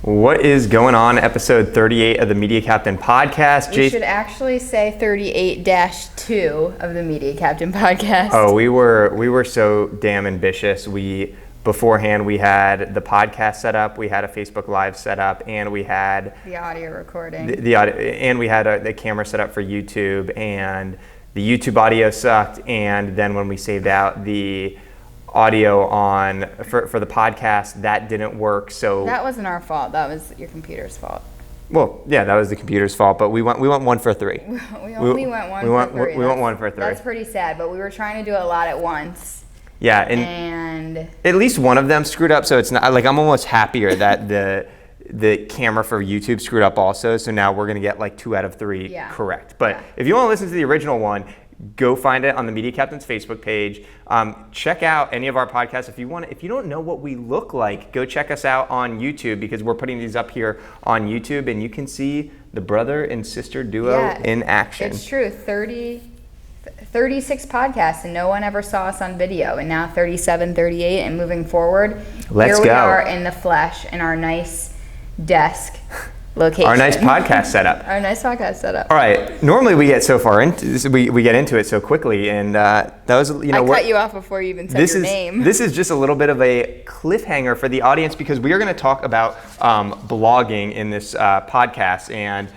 What is going on? Episode 38 of the Media Captain podcast. You should actually say 38-2 of the Media Captain podcast. Oh, we were so damn ambitious. Beforehand we had the podcast set up, we had a Facebook Live set up, and we had the audio recording. The audio, and we had the camera set up for YouTube, and the YouTube audio sucked. And then when we saved out the audio for the podcast, that didn't work. So that wasn't our fault. That was your computer's fault. Well, yeah, that was the computer's fault, but we went 1 for 3. We only went 1 for 3. We went 1 for 3. That's pretty sad, but we were trying to do a lot at once. Yeah, and at least one of them screwed up, so it's not like I'm almost happier that the camera for YouTube screwed up also. So now we're gonna get like 2 out of 3 correct. But if you want to listen to the original one, go find it on the Media Captain's Facebook page. Check out any of our podcasts. If you don't know what we look like, go check us out on YouTube, because we're putting these up here on YouTube, and you can see the brother and sister duo in action. It's true. 36 podcasts, and no one ever saw us on video. And now 37, 38, and moving forward, Let's here we go. are in the flesh in our nice desk location. Our nice podcast setup. Our nice podcast setup. All right. Normally we get so far into this, we get into it so quickly, and that was I cut you off before you even said your name. This is just a little bit of a cliffhanger for the audience, because we are going to talk about blogging in this podcast, and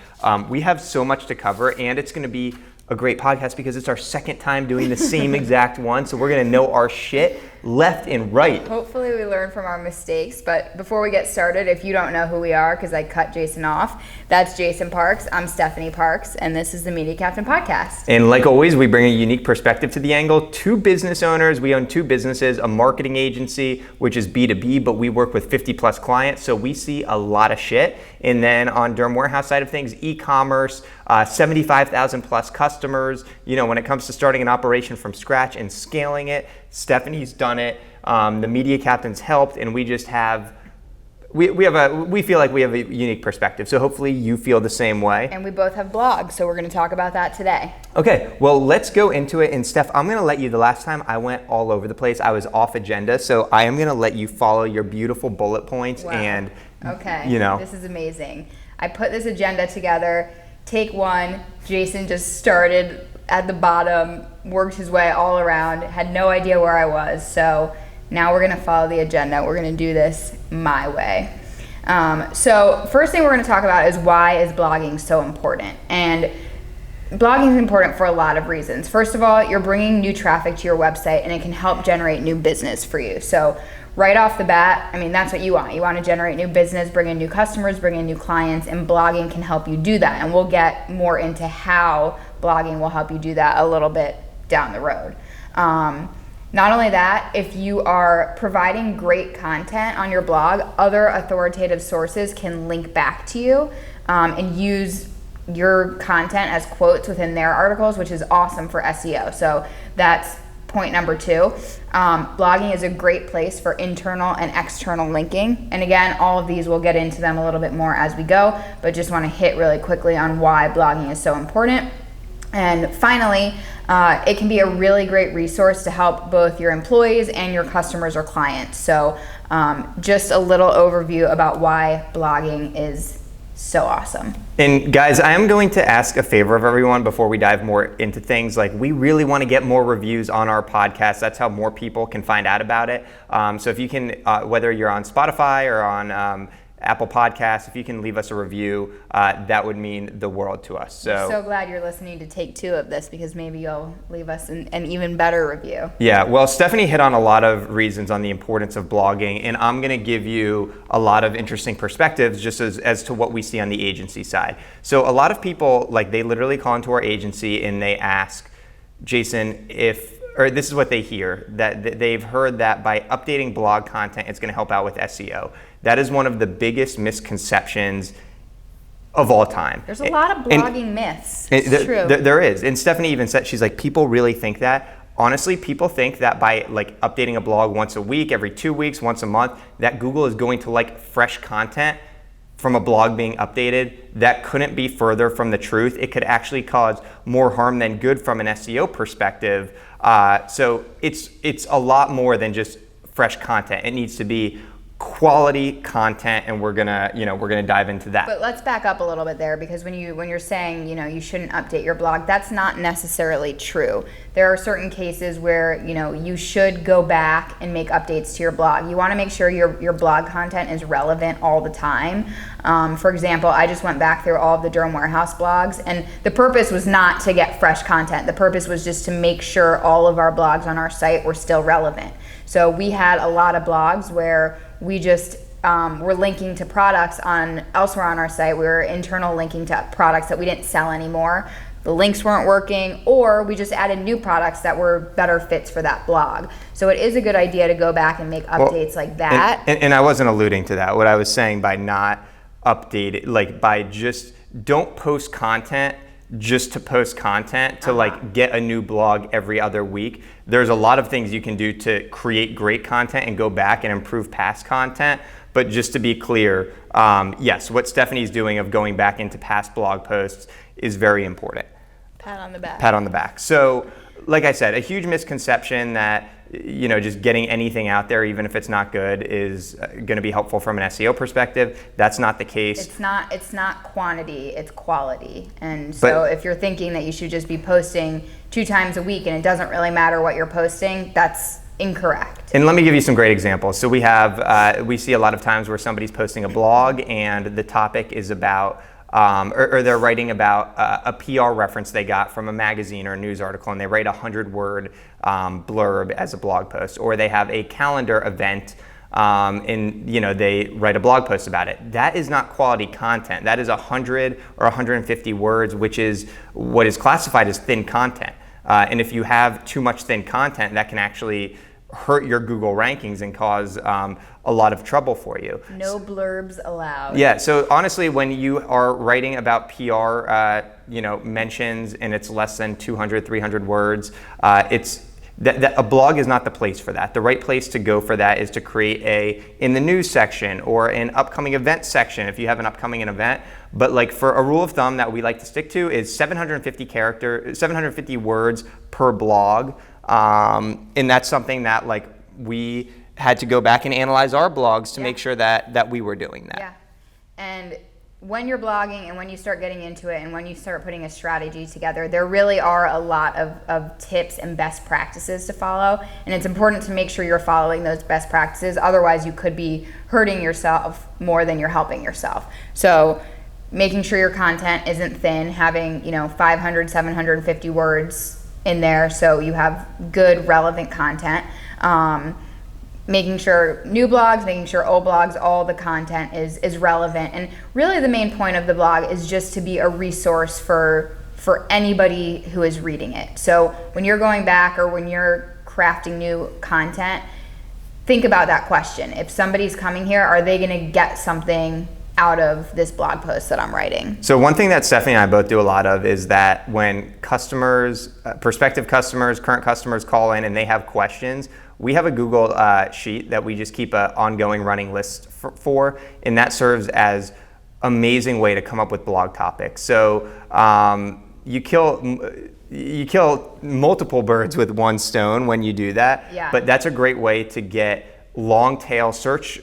we have so much to cover, and it's going to be a great podcast because it's our second time doing the same exact one. So we're going to know our shit left and right. Hopefully we learn from our mistakes. But before we get started, if you don't know who we are, because I cut Jason off, that's Jason Parks. I'm Stephanie Parks, and this is the Media Captain podcast. And like always, we bring a unique perspective to the angle. 2 business owners. We own 2 businesses, a marketing agency, which is B2B, but we work with 50 plus clients. So we see a lot of shit. And then on Durham Warehouse side of things, e-commerce, 75,000 plus customers. You know, when it comes to starting an operation from scratch and scaling it, Stephanie's done it. The Media Captain's helped, and we just have, we feel like we have a unique perspective. So hopefully you feel the same way. And we both have blogs, so we're going to talk about that today. Okay, well, let's go into it. And Steph, I'm going to let you, the last time I went all over the place, I was off agenda. So I am going to let you follow your beautiful bullet points. Wow. And, okay, you know. This is amazing. I put this agenda together. Take 1, Jason just started at the bottom, worked his way all around, had no idea where I was. So now we're going to follow the agenda. We're going to do this my way. So first thing we're going to talk about is, why is blogging so important? And blogging is important for a lot of reasons. First of all, you're bringing new traffic to your website, and it can help generate new business for you. So right off the bat, I mean, that's what you want. You want to generate new business, bring in new customers, bring in new clients, and blogging can help you do that. And we'll get more into how blogging will help you do that a little bit down the road. Not only that, if you are providing great content on your blog, other authoritative sources can link back to you and use your content as quotes within their articles, which is awesome for SEO. So that's point number 2. Blogging is a great place for internal and external linking. And again, all of these, we'll get into them a little bit more as we go, but just want to hit really quickly on why blogging is so important. And finally, it can be a really great resource to help both your employees and your customers or clients. So just a little overview about why blogging is so awesome. And guys, I am going to ask a favor of everyone before we dive more into things. Like, we really want to get more reviews on our podcast. That's how more people can find out about it. So if you can, whether you're on Spotify or on Apple Podcasts, if you can leave us a review, that would mean the world to us. I'm so glad you're listening to take 2 of this, because maybe you'll leave us an even better review. Yeah, well, Stephanie hit on a lot of reasons on the importance of blogging, and I'm going to give you a lot of interesting perspectives just as to what we see on the agency side. So a lot of people, like, they literally call into our agency and they ask, Jason, or this is what they hear, that they've heard that by updating blog content, it's going to help out with SEO. That is one of the biggest misconceptions of all time. There's a lot of blogging myths. It's true. There is. And Stephanie even said, she's like, people really think that. Honestly, people think that by like updating a blog once a week, every 2 weeks, once a month, that Google is going to like fresh content from a blog being updated. That couldn't be further from the truth. It could actually cause more harm than good from an SEO perspective. So it's a lot more than just fresh content. It needs to be quality content, and we're gonna dive into that. But let's back up a little bit there, because when you're saying you shouldn't update your blog, that's not necessarily true. There are certain cases where you should go back and make updates to your blog. You want to make sure your blog content is relevant all the time. For example, I just went back through all of the Durham Warehouse blogs, and the purpose was not to get fresh content. The purpose was just to make sure all of our blogs on our site were still relevant. So we had a lot of blogs where we just were linking to products elsewhere on our site. We were internal linking to products that we didn't sell anymore. The links weren't working, or we just added new products that were better fits for that blog. So it is a good idea to go back and make updates like that. And I wasn't alluding to that. What I was saying by not update, like by just don't post content just to post content, to like get a new blog every other week. There's a lot of things you can do to create great content and go back and improve past content. But just to be clear, yes, what Stephanie's doing of going back into past blog posts is very important. Pat on the back. Pat on the back. So, like I said, a huge misconception that just getting anything out there, even if it's not good, is going to be helpful from an SEO perspective. That's not the case. It's not quantity, it's quality. And so if you're thinking that you should just be posting 2 times a week and it doesn't really matter what you're posting, that's incorrect. And let me give you some great examples. So we see a lot of times where somebody's posting a blog and the topic is about or they're writing about a PR reference they got from a magazine or a news article, and they write a 100-word blurb as a blog post, or they have a calendar event and they write a blog post about it. That is not quality content. That is 100 or 150 words, which is what is classified as thin content. And if you have too much thin content, that can actually hurt your Google rankings and cause a lot of trouble for you. No blurbs allowed. Yeah, so honestly, when you are writing about PR, mentions, and it's less than 200, 300 words, a blog is not the place for that. The right place to go for that is to create in the news section or an upcoming event section if you have an upcoming event. But like for a rule of thumb that we like to stick to is 750 words per blog. And that's something that like we had to go back and analyze our blogs to make sure that we were doing that. Yeah. And when you're blogging and when you start getting into it and when you start putting a strategy together, there really are a lot of tips and best practices to follow. And it's important to make sure you're following those best practices. Otherwise, you could be hurting yourself more than you're helping yourself. So making sure your content isn't thin, having 500, 750 words in there so you have good, relevant content. Making sure new blogs, making sure old blogs, all the content is relevant. And really the main point of the blog is just to be a resource for anybody who is reading it. So when you're going back or when you're crafting new content, think about that question. If somebody's coming here, are they going to get something out of this blog post that I'm writing? So one thing that Stephanie and I both do a lot of is that when customers, prospective customers, current customers call in and they have questions, we have a Google sheet that we just keep an ongoing running list for, and that serves as amazing way to come up with blog topics. So you kill multiple birds with one stone when you do that. Yeah. But that's a great way to get long tail search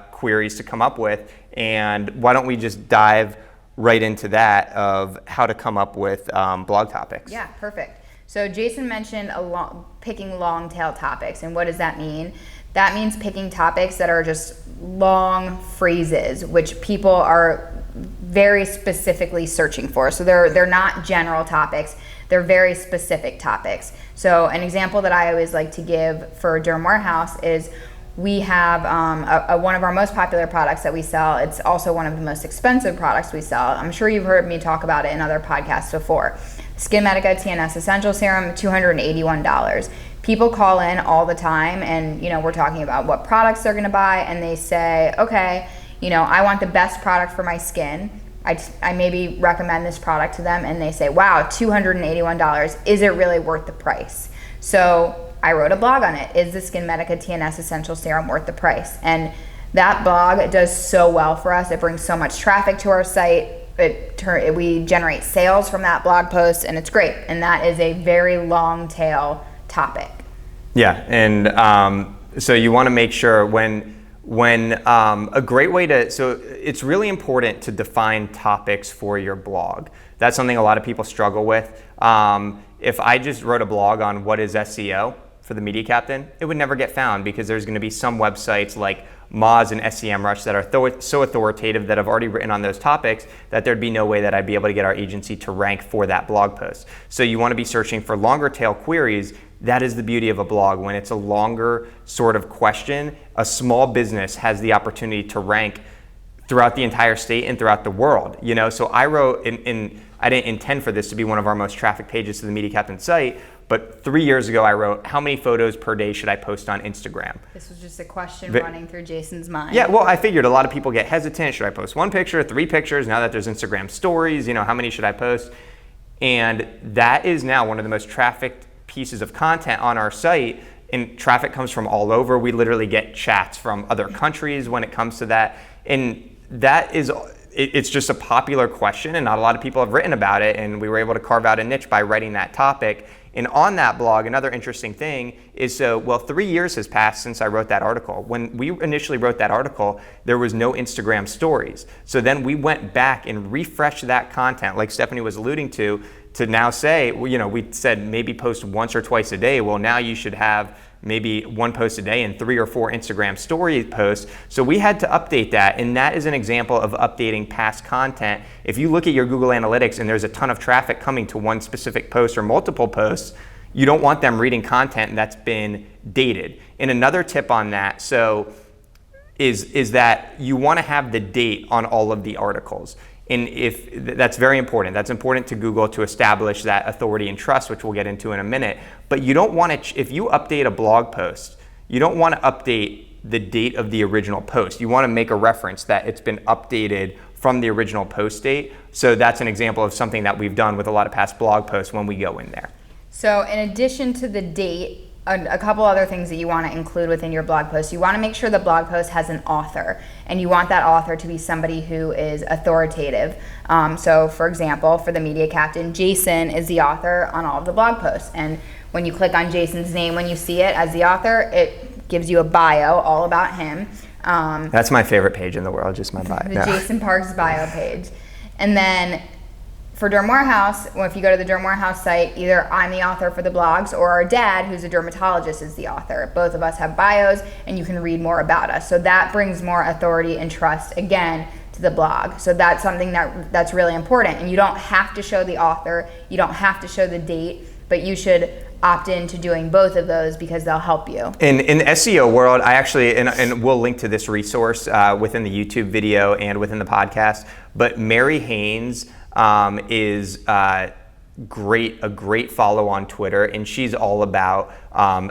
queries to come up with. And why don't we just dive right into that of how to come up with blog topics? Yeah, perfect. So Jason mentioned picking long tail topics, and what does that mean? That means picking topics that are just long phrases, which people are very specifically searching for. So they're not general topics, they're very specific topics. So an example that I always like to give for Durham Warehouse is we have one of our most popular products that we sell. It's also one of the most expensive products we sell. I'm sure you've heard me talk about it in other podcasts before. SkinMedica TNS Essential Serum, $281. People call in all the time and we're talking about what products they're gonna buy, and they say, okay, I want the best product for my skin. I maybe recommend this product to them and they say, wow, $281, is it really worth the price? So I wrote a blog on it. Is the SkinMedica TNS Essential Serum worth the price? And that blog does so well for us. It brings so much traffic to our site. We generate sales from that blog post, and it's great. And that is a very long tail topic. Yeah, and so you want to make sure when when a great way to, so it's really important to define topics for your blog. That's something a lot of people struggle with. If I just wrote a blog on what is SEO for the Media Captain, it would never get found because there's going to be some websites like Moz and SEMrush that are so authoritative that have already written on those topics that there'd be no way that I'd be able to get our agency to rank for that blog post. So you want to be searching for longer tail queries. That is the beauty of a blog. When it's a longer sort of question, a small business has the opportunity to rank throughout the entire state and throughout the world. You know, so I wrote I didn't intend for this to be one of our most trafficked pages to the Media Captain site, but 3 years ago I wrote, how many photos per day should I post on Instagram? This was just a question running through Jason's mind. Yeah, well, I figured a lot of people get hesitant. Should I post 1 picture, 3 pictures? Now that there's Instagram stories, you know, how many should I post? And that is now one of the most trafficked pieces of content on our site, and traffic comes from all over. We literally get chats from other countries when it comes to that. And that is, it's just a popular question, and not a lot of people have written about it, and we were able to carve out a niche by writing that topic. And on that blog, another interesting thing is, 3 years has passed since I wrote that article. When we initially wrote that article, there was no Instagram stories. So then we went back and refreshed that content, like Stephanie was alluding to now say, you know, we said maybe post once or twice a day. Well, now you should have maybe 1 post a day and 3 or 4 Instagram story posts. So we had to update that, and that is an example of updating past content. If you look at your Google Analytics and there's a ton of traffic coming to one specific post or multiple posts, you don't want them reading content that's been dated. And another tip on that, is that you want to have the date on all of the articles. And if that's very important. That's important to Google to establish that authority and trust, which we'll get into in a minute. But you don't want to, if you update a blog post, you don't want to update the date of the original post. You want to make a reference that it's been updated from the original post date. So that's an example of something that we've done with a lot of past blog posts when we go in there. So in addition to the date, a couple other things that you want to include within your blog post. You want to make sure the blog post has an author, and you want that author to be somebody who is authoritative. So for example, for the Media Captain, Jason is the author on all of the blog posts. And when you click on Jason's name, when you see it as the author, it gives you a bio all about him. That's my favorite page in the world, just my bio. The Jason Parks bio page. And then for Derm Warehouse, well, if you go to the Derm Warehouse site, either I'm the author for the blogs or our dad, who's a dermatologist, is the author. Both of us have bios, and you can read more about us. So that brings more authority and trust, again, to the blog. So that's something that's really important. And you don't have to show the author, you don't have to show the date, but you should opt into doing both of those because they'll help you. In the SEO world, I actually, and we'll link to this resource within the YouTube video and within the podcast, but Mary Haynes is a great follow on Twitter, and she's all about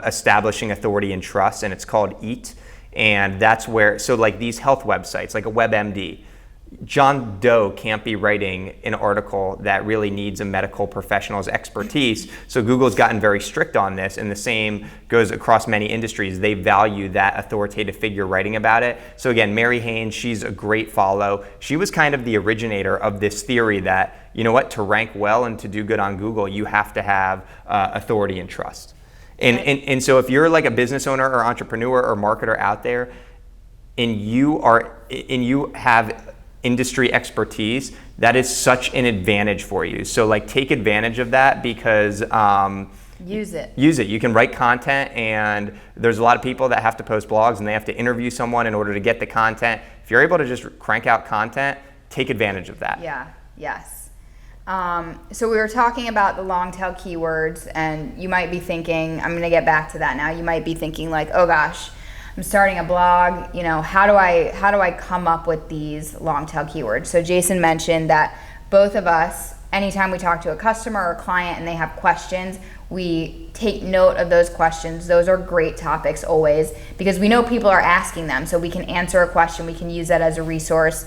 establishing authority and trust, and it's called EAT. And that's where, so like these health websites, like a WebMD, John Doe can't be writing an article that really needs a medical professional's expertise. So Google's gotten very strict on this, and the same goes across many industries. They value that authoritative figure writing about it. So again, Mary Haynes, she's a great follow. She was kind of the originator of this theory that, you know what, to rank well and to do good on Google, you have to have authority and trust. And so if you're like a business owner or entrepreneur or marketer out there, and you have industry expertise, that is such an advantage for you. So like take advantage of that because use it. You can write content, and there's a lot of people that have to post blogs and they have to interview someone in order to get the content. If you're able to just crank out content, take advantage of that. Yes. So we were talking about the long tail keywords, and you might be thinking, I'm going to get back to that now. You might be thinking like, oh gosh, I'm starting a blog, you know, how do I come up with these long tail keywords? So Jason mentioned that both of us, anytime we talk to a customer or a client and they have questions, we take note of those questions. Those are great topics always because we know people are asking them, so we can answer a question. We can use that as a resource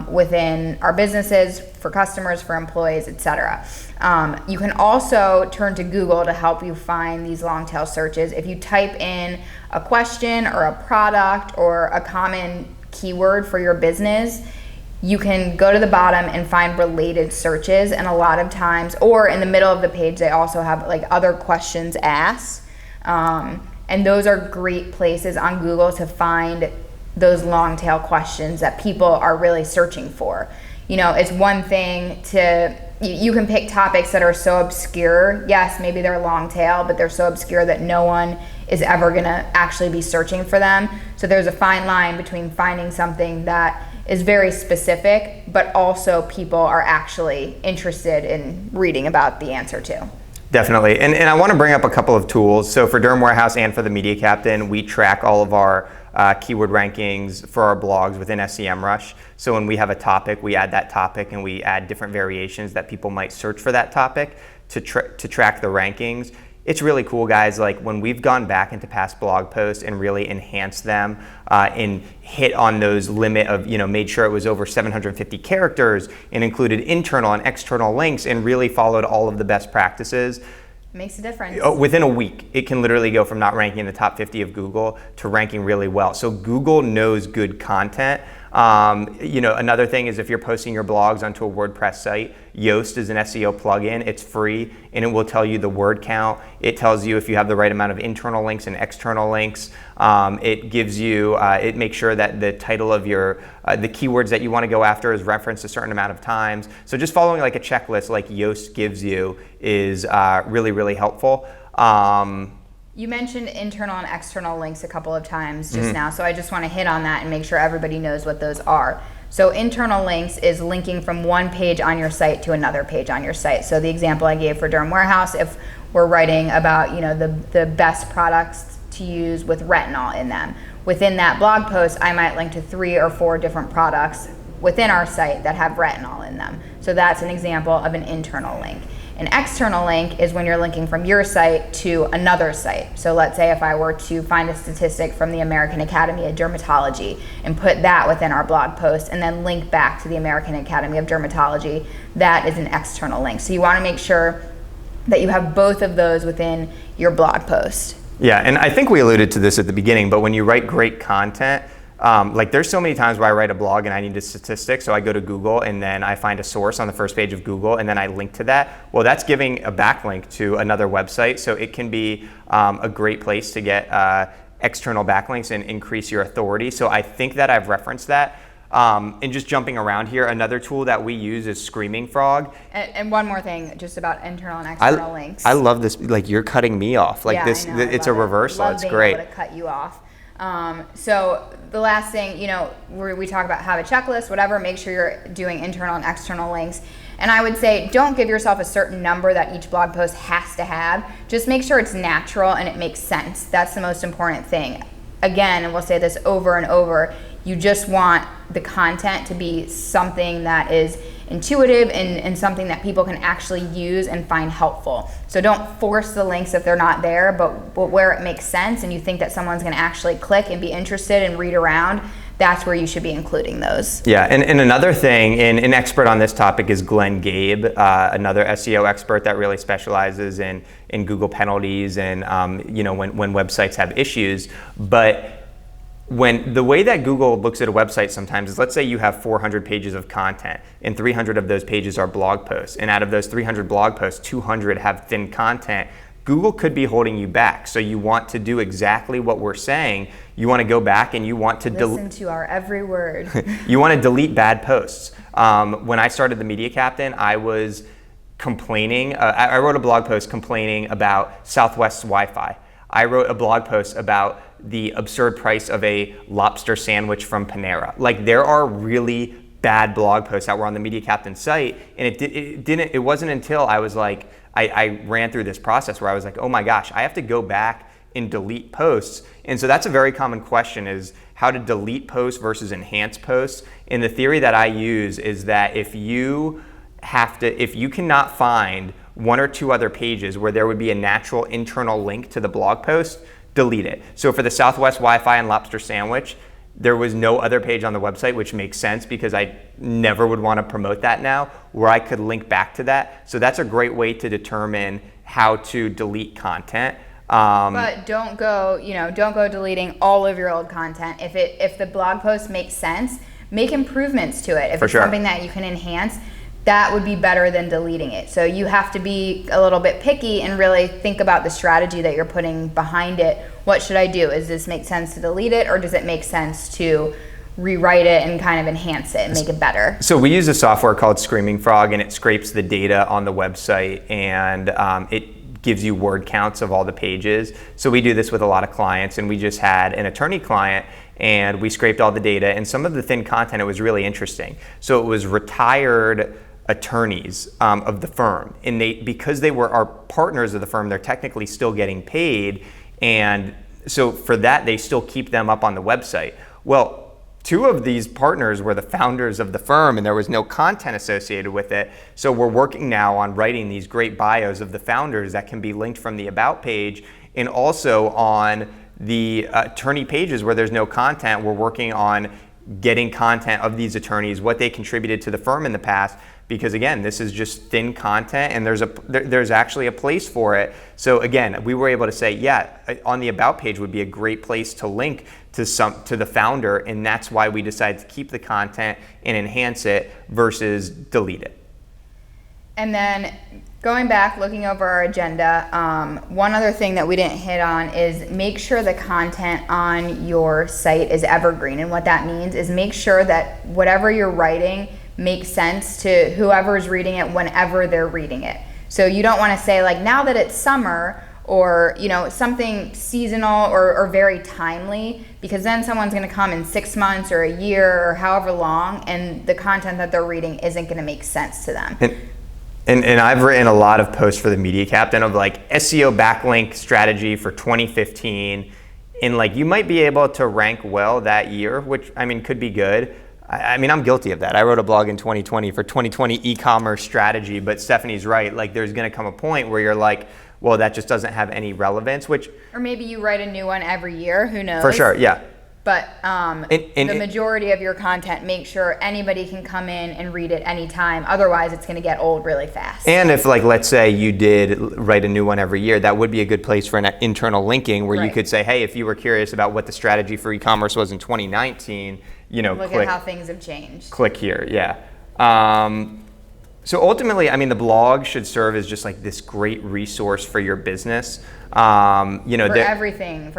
within our businesses, for customers, for employees, etc. You can also turn to Google to help you find these long tail searches. If you type in a question or a product or a common keyword for your business, you can go to the bottom and find related searches, and a lot of times, or in the middle of the page, they also have like other questions asked. And those are great places on Google to find those long tail questions that people are really searching for. You know, it's one thing to, you can pick topics that are so obscure. Yes, maybe they're long tail, but they're so obscure that no one is ever gonna actually be searching for them. So there's a fine line between finding something that is very specific, but also people are actually interested in reading about the answer to. Definitely, and I want to bring up a couple of tools. So for Durham Warehouse and for the Media Captain, we track all of our keyword rankings for our blogs within SEMrush. So when we have a topic, we add that topic and we add different variations that people might search for that topic to track the rankings. It's really cool, guys. Like when we've gone back into past blog posts and really enhanced them and hit on those limit of, made sure it was over 750 characters and included internal and external links and really followed all of the best practices. Makes a difference. Within a week, it can literally go from not ranking in the top 50 of Google to ranking really well. So Google knows good content. Another thing is if you're posting your blogs onto a WordPress site, Yoast is an SEO plugin. It's free and it will tell you the word count. It tells you if you have the right amount of internal links and external links. It gives you, it makes sure that the title of your, the keywords that you want to go after is referenced a certain amount of times. So just following like a checklist like Yoast gives you is really, really helpful. You mentioned internal and external links a couple of times just now, so I just want to hit on that and make sure everybody knows what those are. So internal links is linking from one page on your site to another page on your site. So the example I gave for Durham Warehouse, if we're writing about the best products to use with retinol in them, within that blog post I might link to 3 or 4 different products within our site that have retinol in them. So that's an example of an internal link. An external link is when you're linking from your site to another site. So let's say if I were to find a statistic from the American Academy of Dermatology and put that within our blog post and then link back to the American Academy of Dermatology, that is an external link. So you want to make sure that you have both of those within your blog post. Yeah, and I think we alluded to this at the beginning, but when you write great content, like there's so many times where I write a blog and I need a statistic, so I go to Google and then I find a source on the first page of Google and then I link to that. Well, that's giving a backlink to another website, so it can be a great place to get external backlinks and increase your authority. So I think that I've referenced that. And just jumping around here, another tool that we use is Screaming Frog. And one more thing, just about internal and external links. I love this, like you're cutting me off. Like yeah, this, I know, it's a reversal, it's great. Able to cut you off. So the last thing, we talk about have a checklist, whatever, make sure you're doing internal and external links. And I would say don't give yourself a certain number that each blog post has to have. Just make sure it's natural and it makes sense. That's the most important thing. Again, and we'll say this over and over, you just want the content to be something that is intuitive and something that people can actually use and find helpful. So don't force the links if they're not there, but where it makes sense and you think that someone's going to actually click and be interested and read around, that's where you should be including those. Yeah, and another thing, and an expert on this topic is Glenn Gabe, another SEO expert that really specializes in Google penalties and when websites have issues. But when the way that Google looks at a website sometimes is, let's say you have 400 pages of content and 300 of those pages are blog posts, and out of those 300 blog posts, 200 have thin content. Google could be holding you back. So you want to do exactly what we're saying. You want to go back and you want to listen to our every word. You want to delete bad posts. When I started the Media Captain, I was complaining. I wrote a blog post complaining about Southwest's Wi-Fi. I wrote a blog post about the absurd price of a lobster sandwich from Panera. Like, there are really bad blog posts that were on the Media Captain site, and it wasn't until I was like, I ran through this process where I was like, oh my gosh, I have to go back and delete posts. And so that's a very common question, is how to delete posts versus enhance posts. And the theory that I use is that if you cannot find 1 or 2 other pages where there would be a natural internal link to the blog post, delete it. So for the Southwest Wi-Fi and lobster sandwich, there was no other page on the website, which makes sense because I never would want to promote that now, where I could link back to that. So that's a great way to determine how to delete content. But don't go deleting all of your old content. If the blog post makes sense, make improvements to it. If it's something that you can enhance, that would be better than deleting it. So you have to be a little bit picky and really think about the strategy that you're putting behind it. What should I do? Does this make sense to delete it, or does it make sense to rewrite it and kind of enhance it and make it better? So we use a software called Screaming Frog, and it scrapes the data on the website, and it gives you word counts of all the pages. So we do this with a lot of clients, and we just had an attorney client, and we scraped all the data, and some of the thin content, it was really interesting. So it was retired attorneys of the firm, and because they were our partners of the firm, they're technically still getting paid, and so for that they still keep them up on the website. Well, two of these partners were the founders of the firm, and there was no content associated with it. So we're working now on writing these great bios of the founders that can be linked from the About page, and also on the attorney pages where there's no content, we're working on getting content of these attorneys, what they contributed to the firm in the past, because again, this is just thin content, and there's actually a place for it. So again, we were able to say, yeah, on the About page would be a great place to link to the founder, and that's why we decided to keep the content and enhance it versus delete it. And then going back, looking over our agenda, one other thing that we didn't hit on is make sure the content on your site is evergreen. And what that means is make sure that whatever you're writing makes sense to whoever's reading it whenever they're reading it. So you don't want to say like, now that it's summer, or something seasonal or very timely, because then someone's going to come in 6 months or a year or however long, and the content that they're reading isn't going to make sense to them. And I've written a lot of posts for the Media Captain of like SEO backlink strategy for 2015, and like you might be able to rank well that year, which I mean could be good. I mean, I'm guilty of that. I wrote a blog in 2020 for 2020 e-commerce strategy, but Stephanie's right. Like there's going to come a point where you're like, well, that just doesn't have any relevance, which... Or maybe you write a new one every year, who knows? For sure, yeah. But the majority of your content, make sure anybody can come in and read it anytime. Otherwise, it's going to get old really fast. And if, like, let's say you did write a new one every year, that would be a good place for an internal linking where you could say, hey, if you were curious about what the strategy for e-commerce was in 2019, look at how things have changed. Click here, yeah. So ultimately, I mean, the blog should serve as just like this great resource for your business. For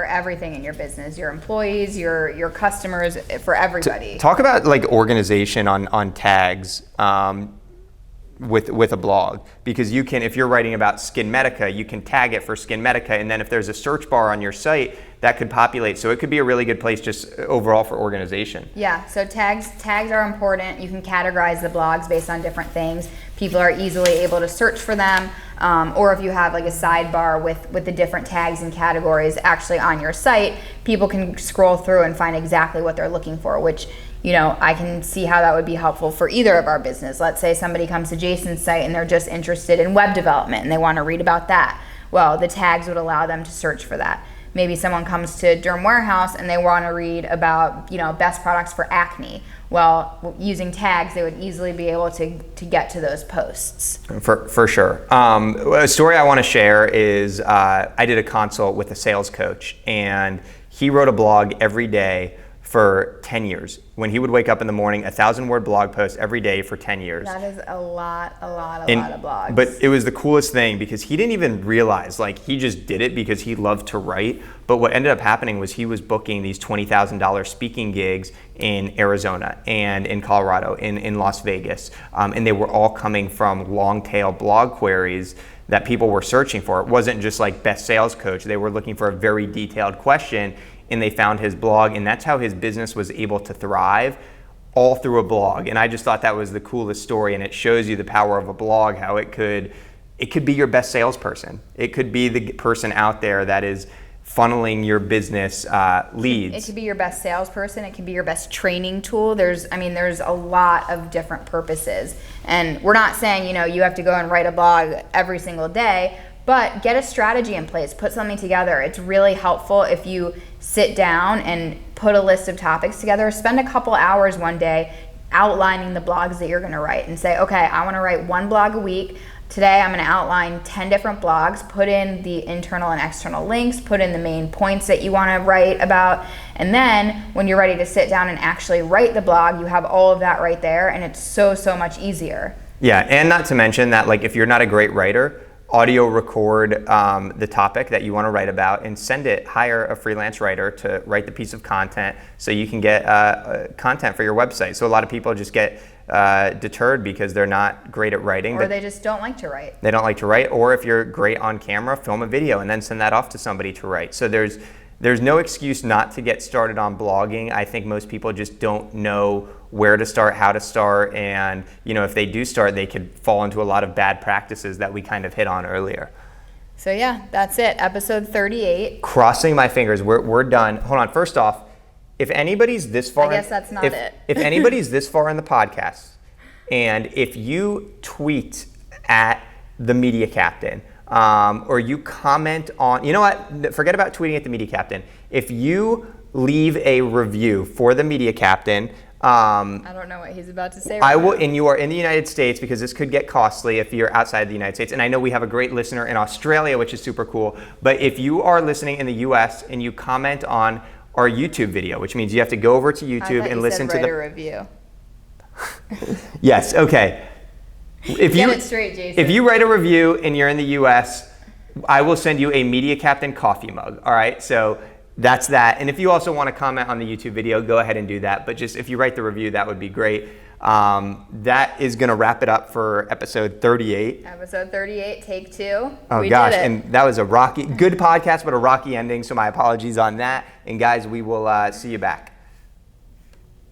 everything in your business, your employees, your customers, for everybody. Talk about like organization on tags with a blog, because you can, if you're writing about Skin Medica, you can tag it for Skin Medica, and then if there's a search bar on your site, that could populate. So it could be a really good place just overall for organization. Yeah, so tags are important. You can categorize the blogs based on different things. People are easily able to search for them, or if you have like a sidebar with the different tags and categories actually on your site, people can scroll through and find exactly what they're looking for, which I can see how that would be helpful for either of our business. Let's say somebody comes to Jason's site and they're just interested in web development and they want to read about that. Well, the tags would allow them to search for that. Maybe someone comes to Derm Warehouse and they want to read about, best products for acne. Well, using tags, they would easily be able to get to those posts. For sure. A story I want to share is I did a consult with a sales coach, and he wrote a blog every day for 10 years. When he would wake up in the morning, 1,000-word blog post every day for 10 years. That is a lot of blogs. But it was the coolest thing because he didn't even realize, like, he just did it because he loved to write. But what ended up happening was he was booking these $20,000 speaking gigs in Arizona and in Colorado, in Las Vegas. And they were all coming from long tail blog queries that people were searching for. It wasn't just like best sales coach. They were looking for a very detailed question, and they found his blog, and that's how his business was able to thrive, all through a blog. And I just thought that was the coolest story, and it shows you the power of a blog, how it could be your best salesperson. It could be the person out there that is funneling your business leads. It could be your best salesperson. It can be your best training tool. There's a lot of different purposes. And we're not saying, you have to go and write a blog every single day, but get a strategy in place, put something together. It's really helpful if you sit down and put a list of topics together, spend a couple hours one day outlining the blogs that you're gonna write and say, okay, I wanna write one blog a week. Today I'm gonna outline 10 different blogs, put in the internal and external links, put in the main points that you wanna write about, and then when you're ready to sit down and actually write the blog, you have all of that right there, and it's so much easier. Yeah, and not to mention that like if you're not a great writer, audio record the topic that you want to write about and send it, hire a freelance writer to write the piece of content so you can get content for your website. So a lot of people just get deterred because they're not great at writing. Or they just don't like to write. They don't like to write, or if you're great on camera, film a video and then send that off to somebody to write. So there's no excuse not to get started on blogging. I think most people just don't know where to start, how to start, and if they do start, they could fall into a lot of bad practices that we kind of hit on earlier. So yeah, that's it. Episode 38. Crossing my fingers, we're done. Hold on, first off, if anybody's this far, I guess that's not it. If anybody's this far in the podcast, and if you tweet at the Media Captain, or you comment on, you know what? Forget about tweeting at the Media Captain. If you leave a review for the Media Captain, I don't know what he's about to say. I will, and you are in the United States, because this could get costly if you're outside the United States. And I know we have a great listener in Australia, which is super cool. But if you are listening in the US and you comment on our YouTube video, which means you have to go over to YouTube and listen to the review. Yes. Okay. Get it straight, Jason. If you write a review and you're in the US, I will send you a Media Captain coffee mug. All right. So that's that. And if you also want to comment on the YouTube video, go ahead and do that. But just if you write the review, that would be great. That is going to wrap it up for episode 38. Episode 38, take 2. Oh, gosh. And that was a good podcast, but a rocky ending. So my apologies on that. And guys, we will see you back.